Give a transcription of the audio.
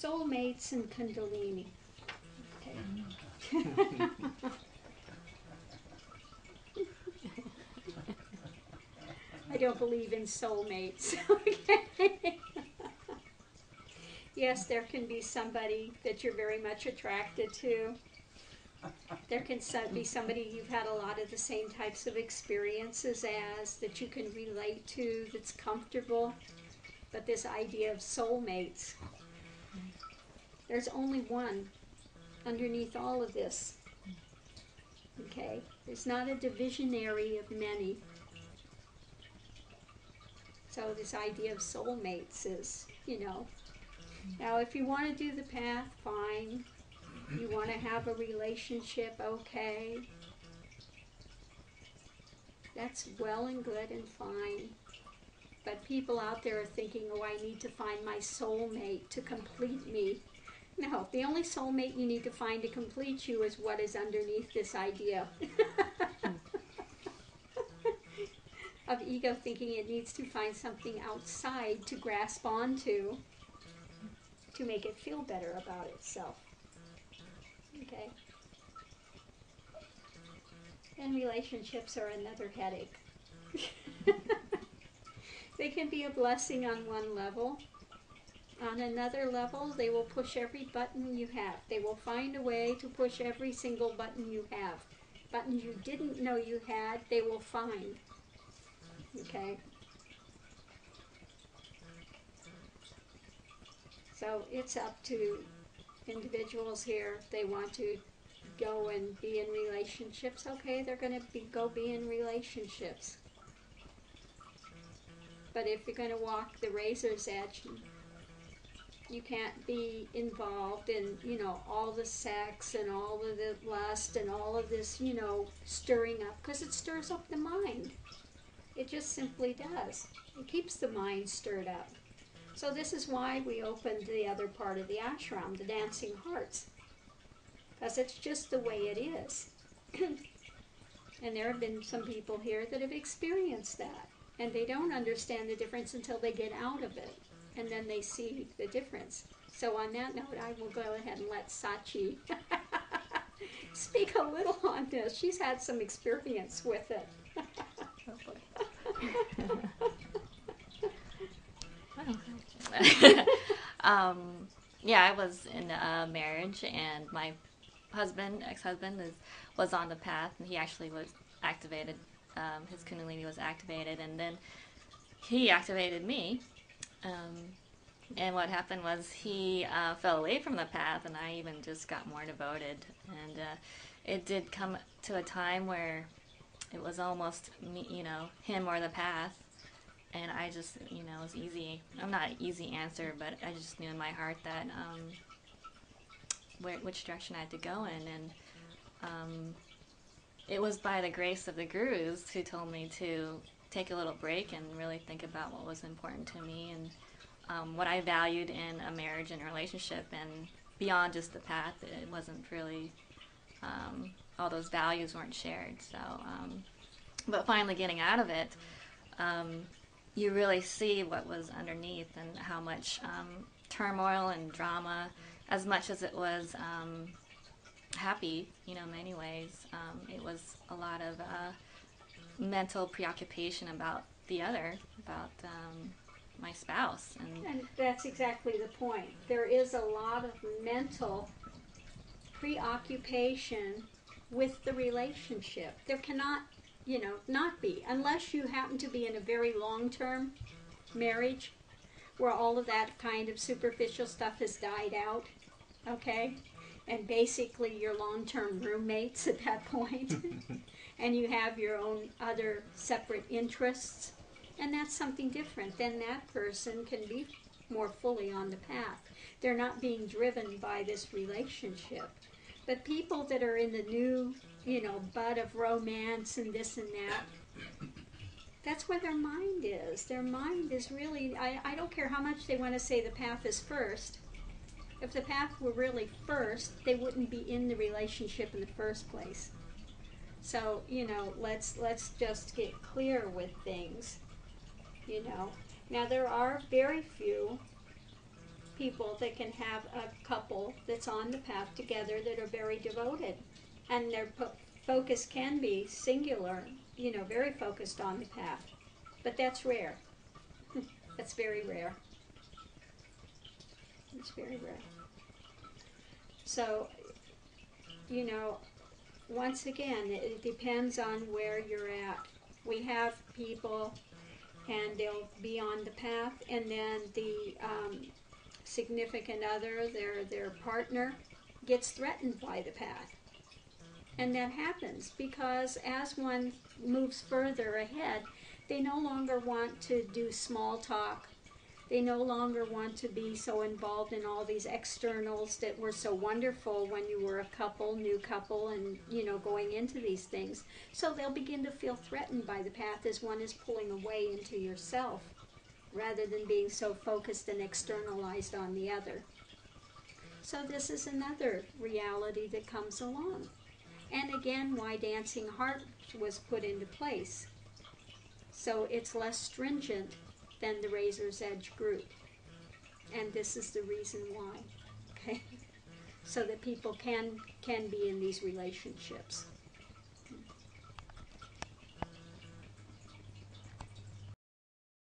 Soulmates and Kundalini. Okay. I don't believe in soulmates. Okay. Yes, there can be somebody that you're very much attracted to. There can be somebody you've had a lot of the same types of experiences as, that you can relate to, that's comfortable. But this idea of soulmates, there's only one underneath all of this. Okay? There's not a divisionary of many. So this idea of soulmates is, now if you want to do the path, fine. You want to have a relationship, okay. That's well and good and fine. But people out there are thinking, oh, I need to find my soulmate to complete me. No, the only soulmate you need to find to complete you is what is underneath this idea of ego thinking it needs to find something outside to grasp onto to make it feel better about itself. Okay? And relationships are another headache. They can be a blessing on one level. On another level, they will push every button you have. They will find a way to push every single button you have. Buttons you didn't know you had, they will find. Okay? So it's up to individuals here. If they want to go and be in relationships, okay, they're going to go be in relationships. But if you're going to walk the razor's edge, you can't be involved in, all the sex and all of the lust and all of this, stirring up, because it stirs up the mind. It just simply does. It keeps the mind stirred up. So this is why we opened the other part of the ashram, the dancing hearts, because it's just the way it is. And there have been some people here that have experienced that, and they don't understand the difference until they get out of it, and then they see the difference. So on that note, I will go ahead and let Sachi speak a little on this. She's had some experience with it. Yeah, I was in a marriage, and my ex-husband, was on the path, and he actually was activated. His Kundalini was activated, and then he activated me. And what happened was he fell away from the path, and I even just got more devoted. And it did come to a time where it was almost me, him or the path. And I just, it was easy. I'm not an easy answer, but I just knew in my heart that which direction I had to go in. And it was by the grace of the gurus who told me to take a little break and really think about what was important to me and what I valued in a marriage and a relationship. And beyond just the path, it wasn't really, all those values weren't shared. So, but finally getting out of it, you really see what was underneath and how much turmoil and drama, as much as it was happy, in many ways, it was a lot of mental preoccupation about the other, about my spouse. And that's exactly the point. There is a lot of mental preoccupation with the relationship. There cannot not be, unless you happen to be in a very long-term marriage where all of that kind of superficial stuff has died out, okay? And basically you're long-term roommates at that point, and you have your own other separate interests, and that's something different. Then that person can be more fully on the path. They're not being driven by this relationship. But people that are in the new, bud of romance and this and that, that's where their mind is. Their mind is really, I don't care how much they want to say the path is first. If the path were really first, they wouldn't be in the relationship in the first place. So, let's just get clear with things, Now, there are very few people that can have a couple that's on the path together that are very devoted, and their focus can be singular, very focused on the path. But that's rare. That's very rare. It's very rare. So, once again, it depends on where you're at. We have people, and they'll be on the path, and then the significant other, their partner, gets threatened by the path. And that happens because as one moves further ahead, they no longer want to do small talk. They no longer want to be so involved in all these externals that were so wonderful when you were a couple, new couple, and, going into these things. So they'll begin to feel threatened by the path as one is pulling away into yourself, rather than being so focused and externalized on the other. So this is another reality that comes along. And again, why Dancing Heart was put into place. So it's less stringent than the Razor's Edge group. And this is the reason why. Okay? So that people can be in these relationships.